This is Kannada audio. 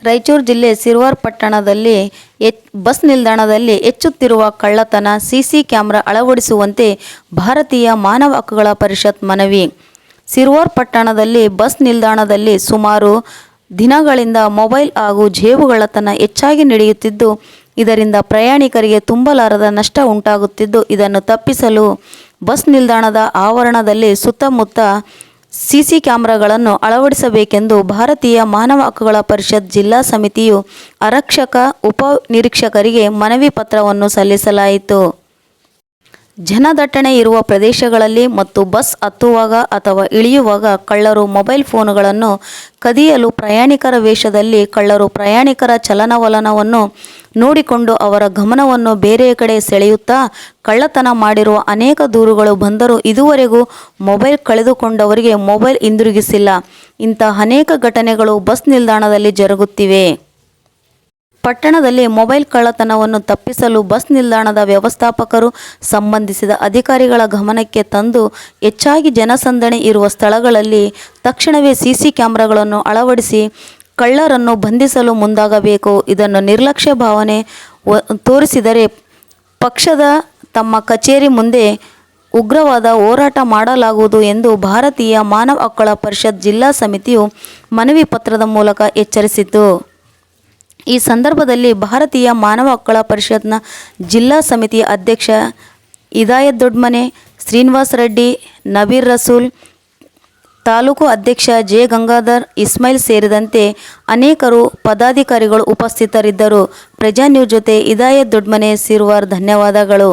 ರಾಯಚೂರು ಜಿಲ್ಲೆ ಸಿರವಾರ ಪಟ್ಟಣದಲ್ಲಿ ಬಸ್ ನಿಲ್ದಾಣದಲ್ಲಿ ಹೆಚ್ಚುತ್ತಿರುವ ಕಳ್ಳತನ, ಸಿಸಿ ಕ್ಯಾಮೆರಾ ಅಳವಡಿಸುವಂತೆ ಭಾರತೀಯ ಮಾನವ ಹಕ್ಕುಗಳ ಪರಿಷತ್ ಮನವಿ. ಸಿರವಾರ ಪಟ್ಟಣದಲ್ಲಿ ಬಸ್ ನಿಲ್ದಾಣದಲ್ಲಿ ಸುಮಾರು ದಿನಗಳಿಂದ ಮೊಬೈಲ್ ಹಾಗೂ ಜೇಬುಗಳ್ಳತನ ಹೆಚ್ಚಾಗಿ ನಡೆಯುತ್ತಿದ್ದು, ಇದರಿಂದ ಪ್ರಯಾಣಿಕರಿಗೆ ತುಂಬಲಾರದ ನಷ್ಟ ಉಂಟಾಗುತ್ತಿದ್ದು, ಇದನ್ನು ತಪ್ಪಿಸಲು ಬಸ್ ನಿಲ್ದಾಣದ ಆವರಣದಲ್ಲಿ ಸುತ್ತಮುತ್ತ ಸಿಸಿ ಕ್ಯಾಮೆರಾಗಳನ್ನು ಅಳವಡಿಸಬೇಕೆಂದು ಭಾರತೀಯ ಮಾನವ ಹಕ್ಕುಗಳ ಪರಿಷತ್ ಜಿಲ್ಲಾ ಸಮಿತಿಯು ಆರಕ್ಷಕ ಉಪನಿರೀಕ್ಷಕರಿಗೆ ಮನವಿ ಪತ್ರವನ್ನು ಸಲ್ಲಿಸಲಾಯಿತು. ಜನದಟ್ಟಣೆ ಇರುವ ಪ್ರದೇಶಗಳಲ್ಲಿ ಮತ್ತು ಬಸ್ ಹತ್ತುವಾಗ ಅಥವಾ ಇಳಿಯುವಾಗ ಕಳ್ಳರು ಮೊಬೈಲ್ ಫೋನುಗಳನ್ನು ಕದಿಯಲು ಪ್ರಯಾಣಿಕರ ವೇಷದಲ್ಲಿ ಕಳ್ಳರು ಪ್ರಯಾಣಿಕರ ಚಲನವಲನವನ್ನು ನೋಡಿಕೊಂಡು ಅವರ ಗಮನವನ್ನು ಬೇರೆ ಕಡೆ ಸೆಳೆಯುತ್ತಾ ಕಳ್ಳತನ ಮಾಡಿರುವ ಅನೇಕ ದೂರುಗಳು ಬಂದರೂ ಇದುವರೆಗೂ ಮೊಬೈಲ್ ಕಳೆದುಕೊಂಡವರಿಗೆ ಮೊಬೈಲ್ ಹಿಂದಿರುಗಿಸಿಲ್ಲ. ಇಂಥ ಅನೇಕ ಘಟನೆಗಳು ಬಸ್ ನಿಲ್ದಾಣದಲ್ಲಿ ಜರುಗುತ್ತಿವೆ. ಪಟ್ಟಣದಲ್ಲಿ ಮೊಬೈಲ್ ಕಳ್ಳತನವನ್ನು ತಪ್ಪಿಸಲು ಬಸ್ ನಿಲ್ದಾಣದ ವ್ಯವಸ್ಥಾಪಕರು ಸಂಬಂಧಿಸಿದ ಅಧಿಕಾರಿಗಳ ಗಮನಕ್ಕೆ ತಂದು ಹೆಚ್ಚಾಗಿ ಜನಸಂದಣಿ ಇರುವ ಸ್ಥಳಗಳಲ್ಲಿ ತಕ್ಷಣವೇ ಸಿಸಿ ಕ್ಯಾಮೆರಾಗಳನ್ನು ಅಳವಡಿಸಿ ಕಳ್ಳರನ್ನು ಬಂಧಿಸಲು ಮುಂದಾಗಬೇಕು. ಇದನ್ನು ನಿರ್ಲಕ್ಷ್ಯ ಭಾವನೆ ತೋರಿಸಿದರೆ ಪಕ್ಷದ ತಮ್ಮ ಕಚೇರಿ ಮುಂದೆ ಉಗ್ರವಾದ ಹೋರಾಟ ಮಾಡಲಾಗುವುದು ಎಂದು ಭಾರತೀಯ ಮಾನವ ಹಕ್ಕುಗಳ ಪರಿಷತ್ ಜಿಲ್ಲಾ ಸಮಿತಿಯು ಮನವಿ ಪತ್ರದ ಮೂಲಕ ಎಚ್ಚರಿಸಿತು. ಈ ಸಂದರ್ಭದಲ್ಲಿ ಭಾರತೀಯ ಮಾನವ ಹಕ್ಕುಗಳ ಪರಿಷತ್ನ ಜಿಲ್ಲಾ ಸಮಿತಿಯ ಅಧ್ಯಕ್ಷ ಹಿದಾಯತ್ ದೊಡ್ಮನೆ, ಶ್ರೀನಿವಾಸ ರೆಡ್ಡಿ, ನಬೀರ್ ರಸೂಲ್, ತಾಲೂಕು ಅಧ್ಯಕ್ಷ ಜೆ ಗಂಗಾಧರ್, ಇಸ್ಮಾಯಿಲ್ ಸೇರಿದಂತೆ ಅನೇಕರು ಪದಾಧಿಕಾರಿಗಳು ಉಪಸ್ಥಿತರಿದ್ದರು. ಪ್ರಜಾನ್ಯೂಸ್ ಜೊತೆ ಹಿದಾಯತ್ ದೊಡ್ಮನೆ, ಸಿರವಾರ. ಧನ್ಯವಾದಗಳು.